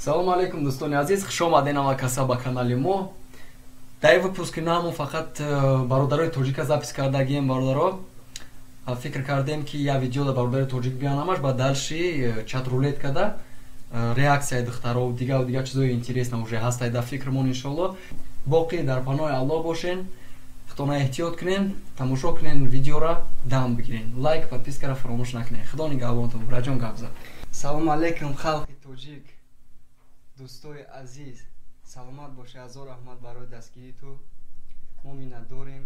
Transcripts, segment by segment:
салом алейкум дӯстони азиз, хуш омадед навакаса ба канали мо. дар ин выпуски намо фақат бародарои тоҷика запис кардагием. бародаро фикр кардем ки я видео да бародари тоҷик биянамаш ба дальши чат рулет када реаксияи духтаро дига чизои интересна уже ҳастай да фикрмон иншоалло. боқӣ дар паноҳи аллоҳ бошен, худона эҳтиёт кунен, тамошо кунен, видеора дам бигирен, лайк подпискаро фаромӯш накунен. худо нигаҳбонтон. бураҷон гап зад. салом алейкум халқи тоҷик, дӯстои азиз, саломат боше. ҳазор раҳмат барои дастгирии ту. мо миннатдорем.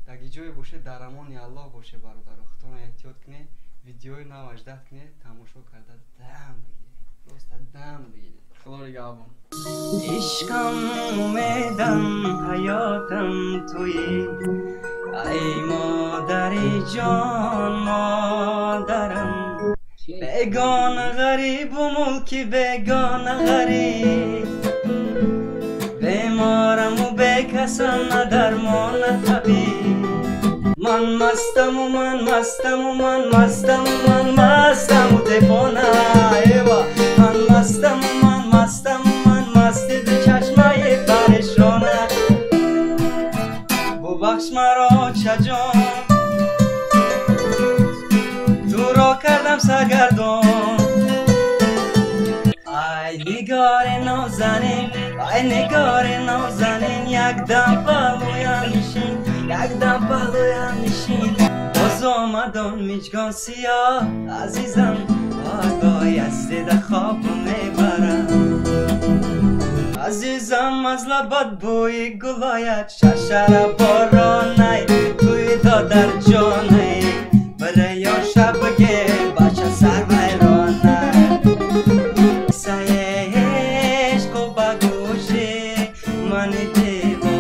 дар ҷое боше, дар амони аллоҳ боше бародаро. худона эҳтиёт кунед, видеои нав аждат кунед, тамошо карда дам бигиред, роста дам бигиред. худо нигаҳбон. عشقم اومدم حیاتم تویی ای مادری جان مادرم بگان غریب و ملکی بگان غریب بیمارم و بکسم نه درمان نه طبیب من مستم و من مستم و من مستم و من مستم و دفانه ایوا من مستم و من مستم و من مستی دو چشمه پریشانه ببخش مرا چجان تو را کردم سرگردان ای نگار نازنین ای نگار نازنین یک دم پهلویم نشین یک دم پهلویم نشین باز آمدان میچگان سیاه عزیزم آگاهی از دیده خواب میبرم عزیزم از لبت بوی گلایت شرشر بارانه توی در جانه بره یا شب بگه بچه سر ویرانه سایش کو بگوشی من دیوا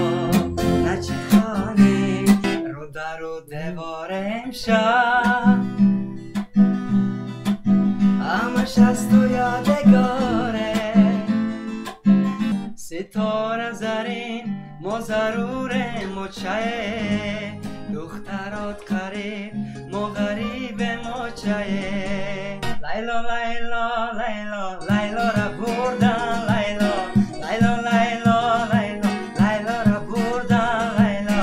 نچه خانه رو در و دیوار امشب همش از تو یادگاره ستاره زرین ما ضروره مچه دخترات قریب ما غریب مچه لیلا لیلا لیلا لیلا را بردن لیلا لیلا لیلا لیلا لیلا را بردن لیلا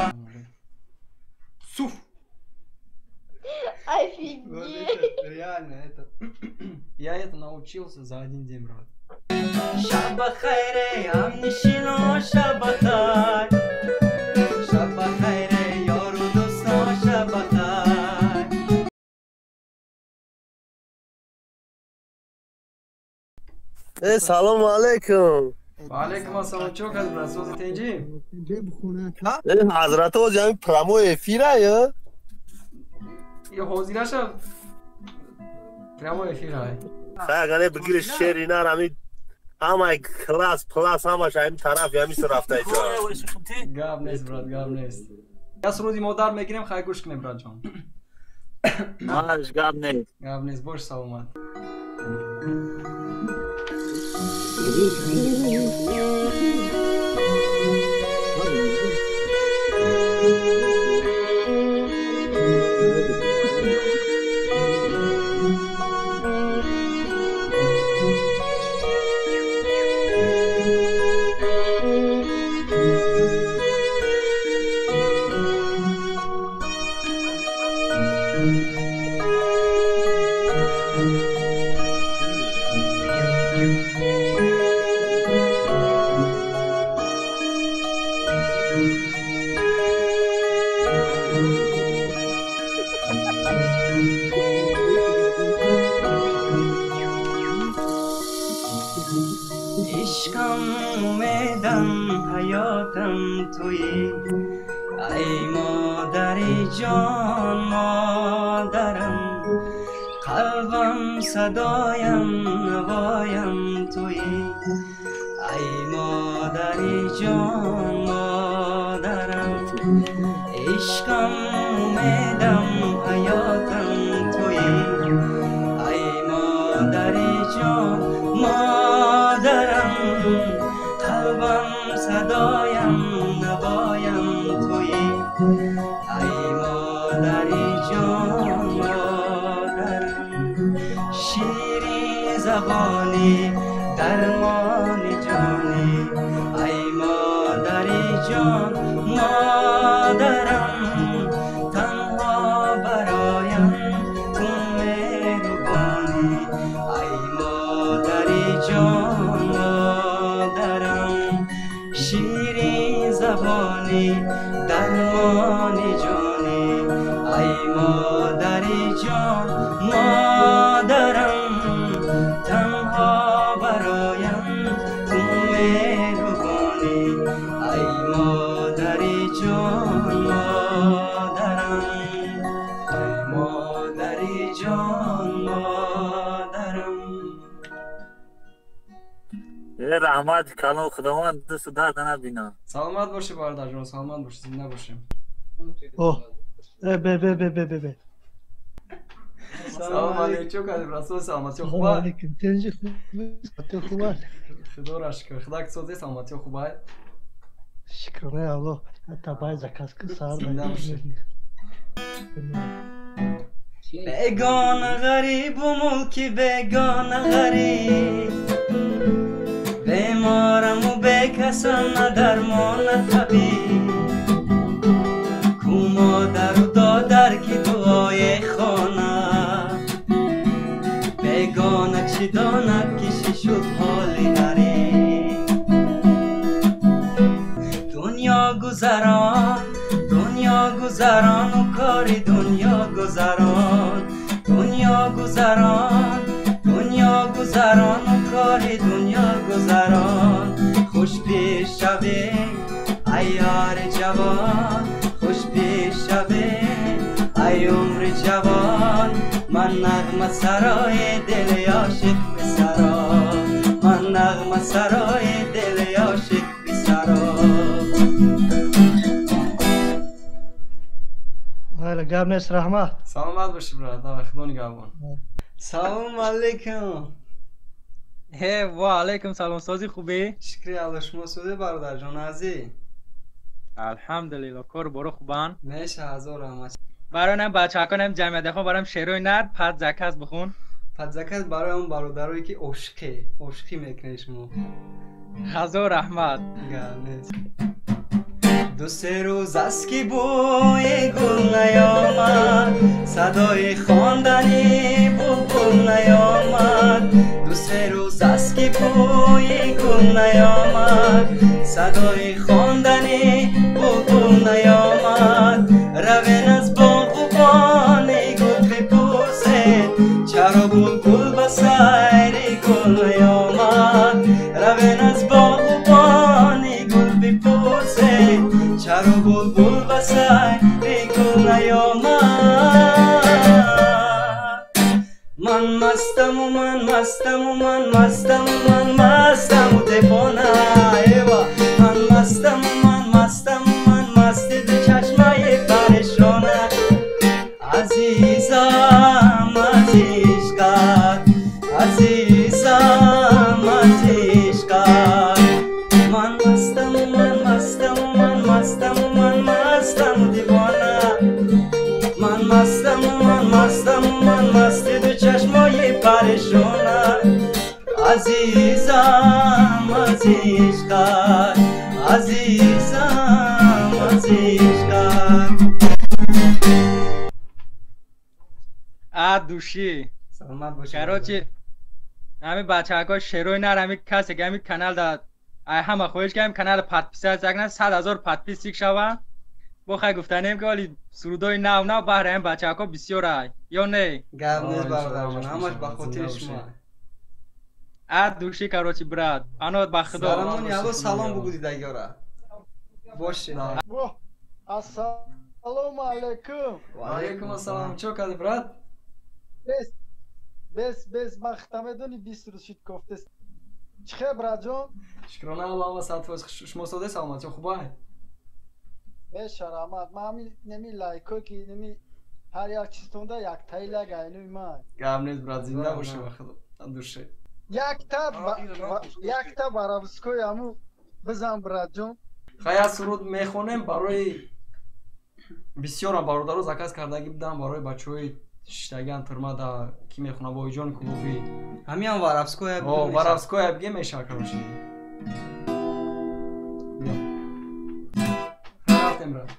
Суф! Офигеть! Реально, это... Я это научился за один день, брат. شب خیره هم نشینا شب خیر شب خیره یار و دوستان شب خیر سلام علیکم. وعلیکم السلام. چوک هست برات؟ سوز تنجی؟ حضرت ها جمعی پرامو افیره یا؟ یه حوزیره شد پرامو افیر های خیلی بگیر شیر اینا رمی همه کلاس پلاس همه شایم طرف یا میسه رفته جا گاب نیست برات، گاب نیست. یه روزی مادر میگیریم خیلی گوش کنیم برات جان. ماش گاب نیست. گاب نیست، باش سلامت. عشقم اومدم حیاتم تویی ای مادری جان مادرم قلبم صدایم نوایم تویی ای مادری جان مادرم عشقم اومدم حیاتم تویی ای مادری جان مادرم قلبم صدایم نوایم تویی ای مادری جان مادرم شیرین زبانی درمان جانی ای مادری جان مادرم تنها برایم تو مهربانی ای مادری جان مادرم شیرین زبانی درمانی جانی ای مادری جان مادرم تنها برایم تو مهربانی ای مادری جان مادرم ای مادری جان مادرم رحمت کلام خداوند دست درد نبینه. سلامت باشی برادر جان، سلامت باشی، زنده باشیم. اوه به سلام علیکم کردیم رسول سلامتی سلام خوبه؟ علیکم تنجی خوبه خدا را شکر، خدا که سوزی سلامتی خوبه؟ شکرانه الله حتی باید زکاس که سهر زنده باشی. بیگانه غریب و ملکی بیگانه غریب بیمارم و بکسم نه درمان نه طبیب کو مادر و دادر که دعای خانه بیگانه چی داند کشی شد حالی غریب دنیا گذران و کاری دنیا گذران و کاری دنیا گذران خوش پیش شوی ای یار جوان خوش پیش شوی ای عمر جوان من نغمه سرای دل عاشق بسرا من نغمه سرای دل عاشق بسرا هلا گرم نیست رحمت سلامت باشی برادر، خدا نگهبان. سلام علیکم و علیکم سلام سازی خوبی؟ شکری الله شما سوزی برادر جان عزیز. الحمدلله کار برو خوبان میشه هزار رحمت. برای بچه ها کنم جمعیت خون برام شعرهای نرد پد زکست بخون. پد زکست برای اون برادرایی که عشقی میکنه شما. هزار رحمت. گرنیست. دو سه روز است که بوی گل نیامد صدای خواندنی بلبل نیامد دو سه روز است که بوی گل نیامد صدای خواندنی بلبل نیامد روین از باغبانی گل بپرسید چرا بلبل به سیر گل نیامد روین از باغبانی گل بپرسید چرا بلبل به سیر گل نیامد من مستم و دیوانه من مستم مستی دو چشمای پریشانه عزیزم عزیزم من مستم دیوانه من مستی دو چشمای پریشانه عزیزم دوشی سلامت باشی. کراچی همین بچه ها شعرهای نر همین کسی که همین کانال داد همه خویش که همین کانال پادپیسه از اگه 100,000 پادپیس سیک شوه بخواه گفتنیم که ولی سرودای نو بهره هم بچه ها بسیار های یا نه گرنیست برادر جان، همش به خاطر شما. دوشی کراچی براد آنو با خدا سلام یالو سلام بگو دیگه باشه. السلام علیکم و علیکم السلام. چو کردی براد؟ بس مختمه دونی 20 روز شد گفته چه خبر جان؟ شکرانه الله و صد فوز شما سوده سلامتی خوبه؟ بشه رحمت من همین نمی لایکو که نمی هر یک چیز تونده یک تایی لگه اینوی من گرنیست براد، زنده باشه و خدا دوشه. یک تا برابسکوی همو بزن براد جان. خیلی سرود میخونیم برای بسیار برادرها زکات کردگی بدم برای بچهای شتاگان ترمادا کی میخونه وایجان کلوبی همین وارابسکویا او وارابسکویا بگه میشه کروشی رفتم برات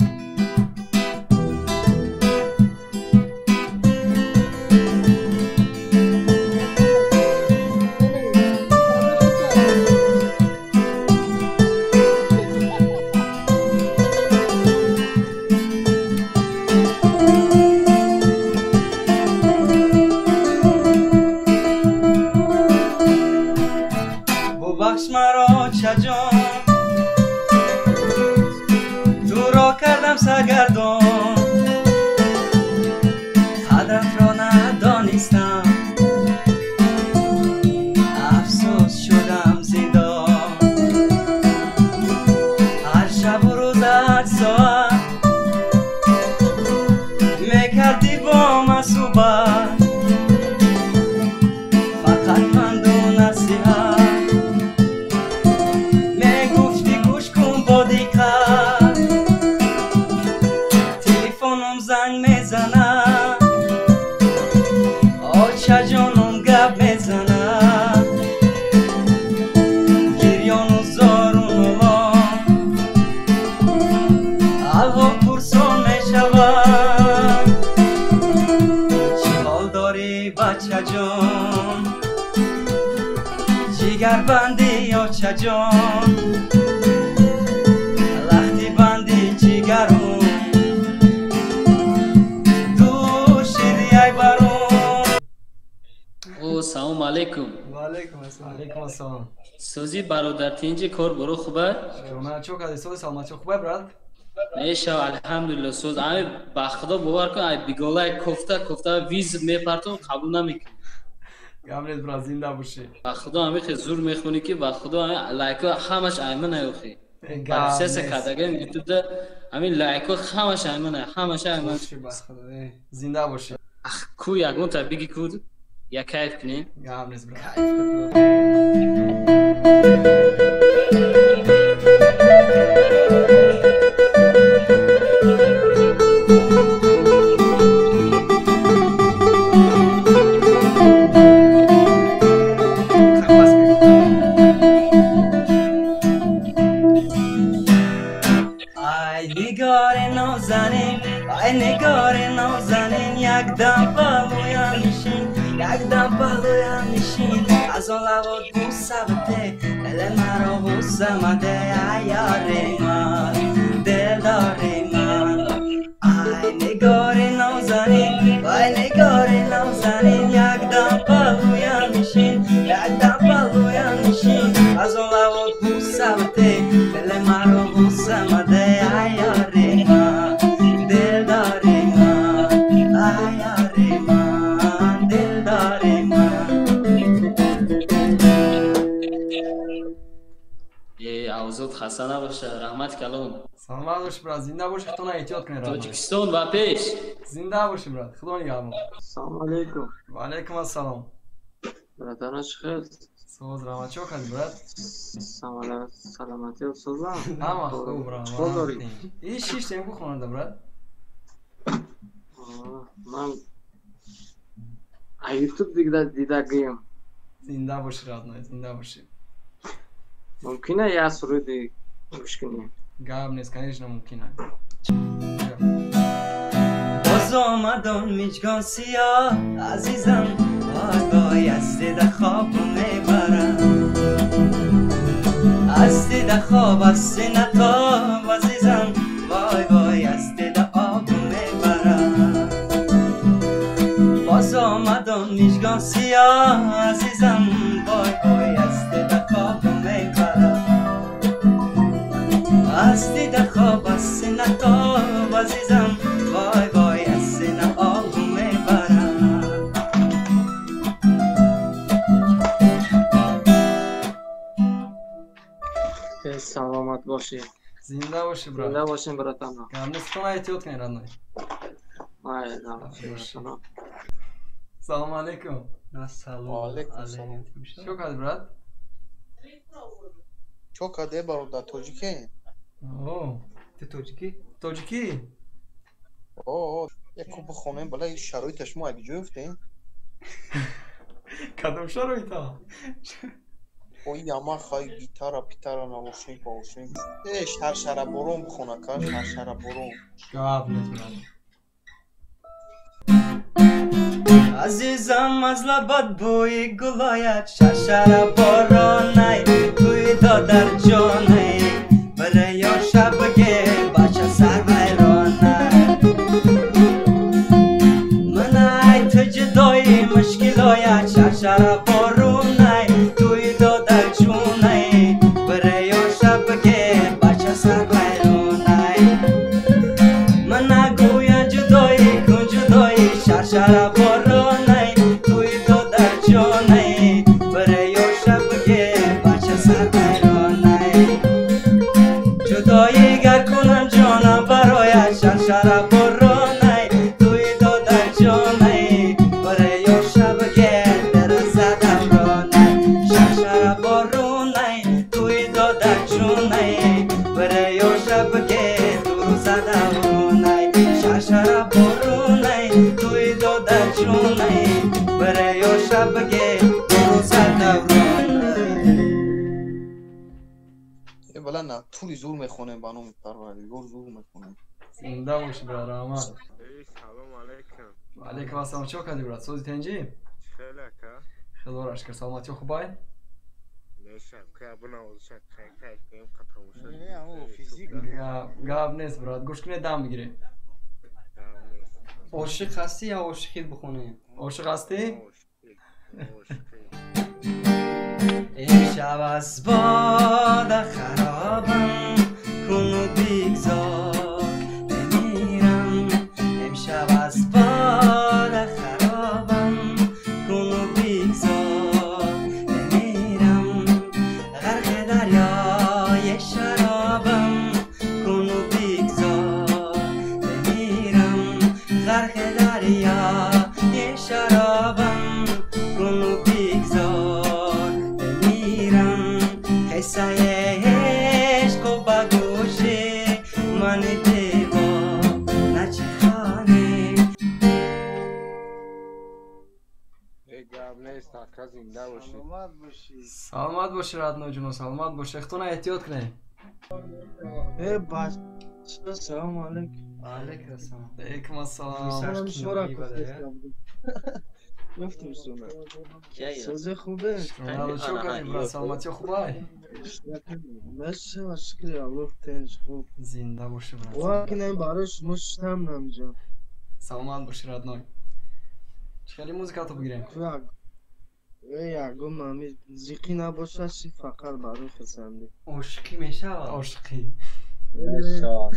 بخش مرا چجان تو را کردم سرگردان قدرت را ندانستم افسوس شدم زندان هر شب و روز 8 ساعت میکردی با من صحبت فقط پند و نصیحت تلفنم زنگ میزنه آچه جانم گپ میزنه گریان و زارون الان الها پرسان میشود چی حال داری بچه جان جگر بندی آچه جان لختی بندی جگرم سلام علیکم. و علیکم السلام. علیکم السلام. سوزی برادر تینجی کار برو خوبه؟ شما چه کاری سوز سلامتی خوبه برات؟ میشه الحمدلله سوز امی با خدا باور کن ای بیگالای کوفته ویز میپرتون قبول نمیکنی. گامنت برا زنده باشی. با خدا امی خیلی زور میخونی که با خدا امی لایکا همش ایمن نیوخی. پرسس کادگم یوتیوب ده امی لایکا همش ایمن همش ایمن. زنده باشی. اخ کو یکون تا بگی کود؟ یا کیف کنی؟ گامنت برا. ای نگار نازنین یک دم پهلویم نشین یک دم پهلویم نشین از آن لبات بوسه بده دل مرا بوسه مده ای یار من دلدار من ای نگار نازنین ای نگار نازنین یک دم پهلویم نشین یک دم پهلویم نشین از آن لبات بوسه بده دل مرا بوسه مده ای یار من دلداری من ایاری من دلداری من اوزود خسته نباشه رحمت کلون سلامت باش برات زنده باشی خدا احتیاط کنی رحمت تاجیکستان و پیش زنده باشی برات خدا نگهدار سلام علیکم و علیکم السلام برادران چخیر سوز رحمت چه کردی برات سلامتی و سوزم همه خوب برات این شیش تیم خونده برات من یوتیوب دیده گیم زنده باشی رادنای زنده باشی ممکنه یه سرودی گوش کنیم گاب نیست کنیش نممکنه باز آمدان میجگان سیاه عزیزم وای از دیده خواب میبرم از دیده خواب از سینه تاب عزیزم وای از دیده آب میبرم باز آمدان میجگان سیاه عزیزم وای از دیده خواب میبرم از دیده خواب از سینه تاب عزیزم وای از سینه آب میبرم سلامت باشی زنده باشی برات زنده باشیم براتان گام نیست خدا احتیاط کنی رادنای سلام علیکم سلام علیکم چه کردی برات چه کردی برادر توجیکی اوه تو توجیکی توجیکی اوه یک کوب خونیم بالا شرایطش ما اگه جفتیم کدام شرایطا؟ او یما خواهی گیتارا پیتارا نوشیم باوشیم شرشره برون بخونه که شرشره برون گاب نیست عزیزم از لبات بوی گلایت شرشره بارانه توی در جانه بره یا شبگه بچه سر ویرانه منای تو جدایی مشکلایت شرشره بارونه توی در جونه بره یا شبگه بچه سر ویرانه من گویا جدایی کن جدایی شرشره بارانه توی در جانه بره یا شبگه بچه سر ویرانه جدایی گر کنم جانم برای شرشره بارانه توی در جانه بره یا شبگه در زدم رانه شرشره بارانه توی در جانه بره یا شبگه دور زدم رانه شرشره بارانه توی در جانه بره یا شبگه دور زدم رانه بالا نه طولی زور میخونیم بانو پروردگار زور میخونیم زنده باشی برادر احمد. سلام علیکم. و علیکم السلام. چه کردی برات؟ سوزی تنجی؟ خیلی که خیلی رشکر سلامتی خوبای؟ نشم که بناوزش که قطعه نه او فیزیک گاب نیست برات. گوش کنی دم بگیری. عاشق هستی یا عاشقیت بخونه؟ عاشق هستی؟ امشب از باد خرابم کن و بگذار بمیرم امشب از باد خرابم کن و بگذار بمیرم غرق دریای شرابم کن و بگذار بمیرم غرق دریای شرابم کن و بگذار بمیرم قصه عشق و بگوش من دیوا نچه خانه گاب نیست تا زنده باشی سلامت باشی. سلامت باشی رادنو جونو. سلامت باشی. اختونه احتیاط کنی. بچه سلام علیکم. علیکم السلام علیکم السلام. سلام شما گفتم شما سوزه خوبه شما چه کردی برات؟ سلامتی خوبای؟ بچه مشکلی الله تنش خوب زنده باشی برات. واکنه براش مشتم نمیجا سلامت باشی رادنو. خیلی موزیکا تو بگیریم. یگو مامی زیقی نباشه چی فقط برای خسنده عاشقی میشه عاشقی.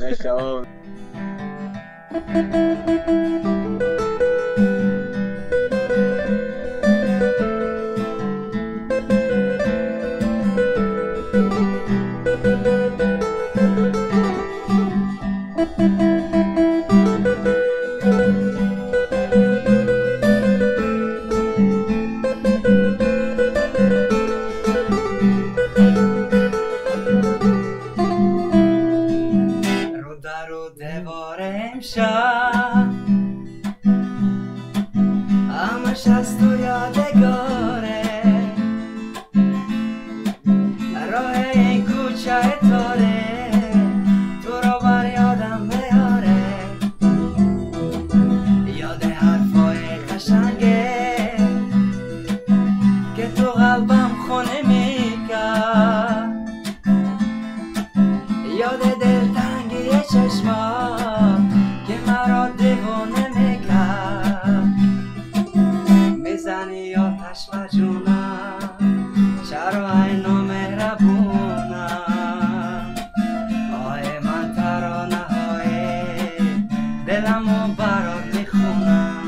نشا رو در و دیوار امشب همش از تو یادگاره راه این کوچه تاره تو رو بر یادم بیاره یاد حرفای قشنگه که تو قلبم خونه میکرد یاد دلتنگی چشما که مرا دیوانه میکرد میزنی آتش و جونم چرا اینو مهربونم آه من ترانه های دلمو برات میخونم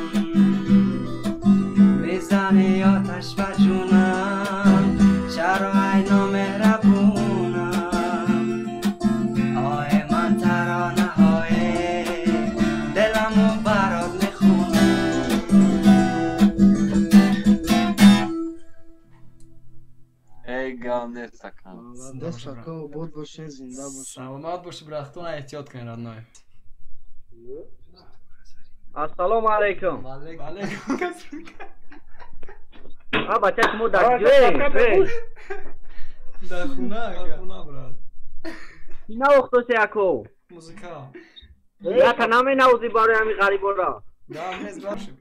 میزنی آتش و جونم چرا اینو مهربونم آه من ترانه های دلمو برات میخونم ای گام نیست کن دست فکر و بود باشه زنده باشه سلامت باشی برات. اختونه احتیاط کنی رادنو. السلام علیکم. علیکم. بچه شما در جوی در خونه براد نه اختوسی اکو موزیکا یا تا نمی نوزی باره همی غریبا را نه نیز باشه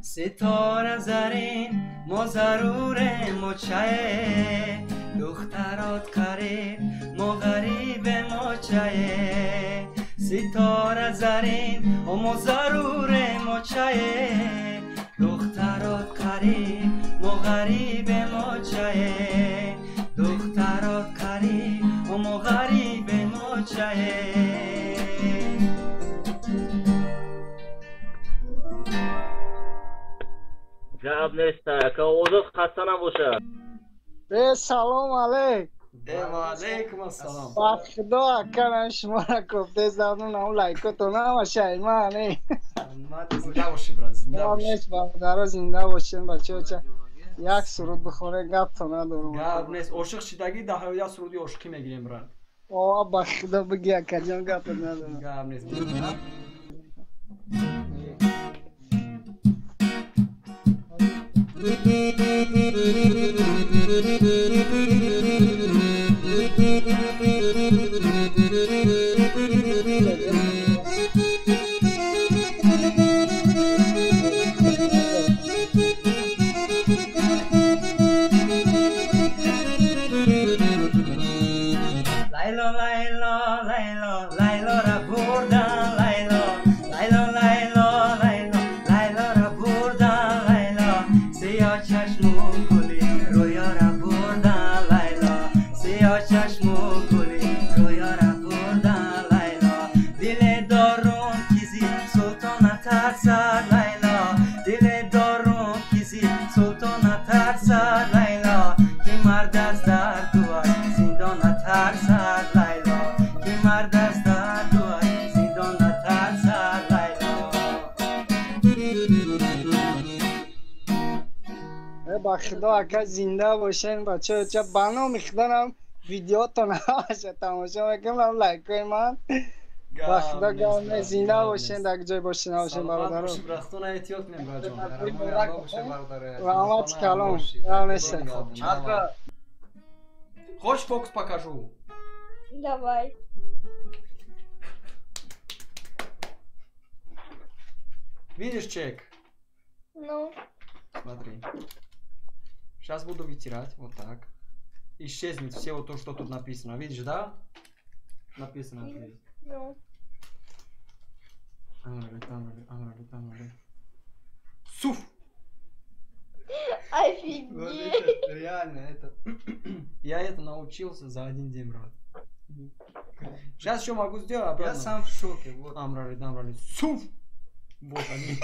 ستاره زرین ما ضرور مچه دخترات قریب ما غریب مچه ستاره زرین ما ضرور مچه دخترات قریب ما غریب مچه دخترات قریب ما غریب مچه جواب نیست که اوضاع خسته نباشه. سلام علیک. و علیکم السلام. با خدا اکنم شما را گفته زدون اون لایکتون هم شایمانه زنده باشی براد زنده باشی برادرها زنده باشین بچه ها یک سرود بخوره گپ تو ندارم گپ نیست عاشق شدگی ده یا سرودی عاشقی میگیریم براد با خدا بگی اکا جان گپ ندارم گپ نیست با خدا اکا زنده باشین بچه چه بنا میخدنم ویدیو تا نباشه تماشا میکنم لایک های من با خدا گرمه زنده باشین در جای باشین نباشین برادر رو برختون احتیاط نیم راجون رحمت کلام رحمت خوش фокус покажу давай видишь чек ну смотри сейчас буду вытирать вот так исчезнет все вот то что тут написано видишь да написано ну Амрали. Суф! Офигеть! Вот это, реально, это... Я это научился за один день, брат. Сейчас еще могу сделать обратно. Я сам в шоке. Вот. Амрали. Суф! Вот они.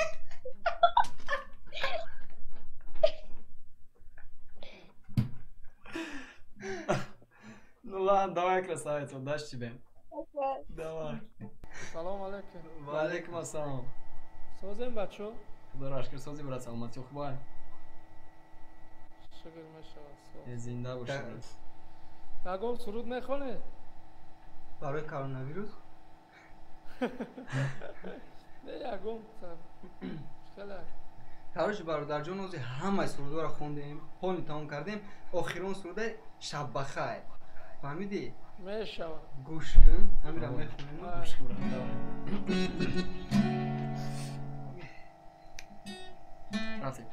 Ну ладно, давай, красавица, удачи тебе. Давай. Салом алейкум. Ва алейкум ассалам. Созем бачо? Худо шукр, созим брат, саломати хубай. Шукр мешавад. Зинда боши. Ягон суруд мехоне? برای کرونا نه ягон сам. Шкала. کارش برادر جان از همه سرودها را خوندیم، پانی تمام کردیم، آخرون سروده شب بخیر. فهمیدی؟ میشواد. گوش کن، همین را میخونیم. گوش کن. رفتیم.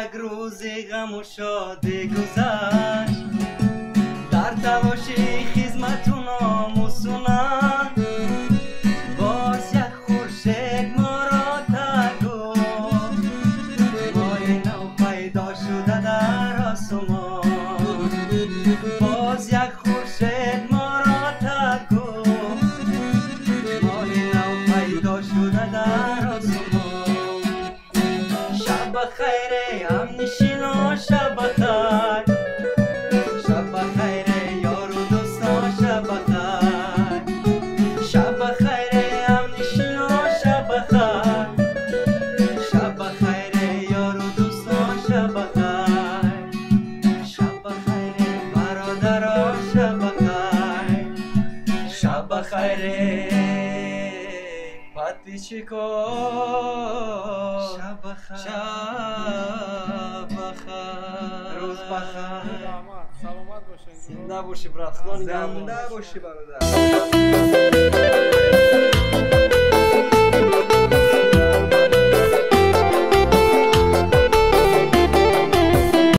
یک روزی غم و شادی گذشت در تلاشی خدمتون آموزونم باز یک خورشید ما را تگو ماه نو پیدا شده در آسمان باز یک خورشید ما را تگو ماه نو پیدا شده در آسمان شب بخیر همنشینا شب بخیر شب بخیر یار و دوستا شب بخیر شب بخیر همنشینا شب بخیر شب بخیر یار و دوستا شب بخیر شب بخیر برادرا شب بخیر شب بخیر پاتیچیکو شب بخیر شب بخیر روز بخیر سلامت باشین زنده باشی برات خدا نگهدار زنده باشی برادر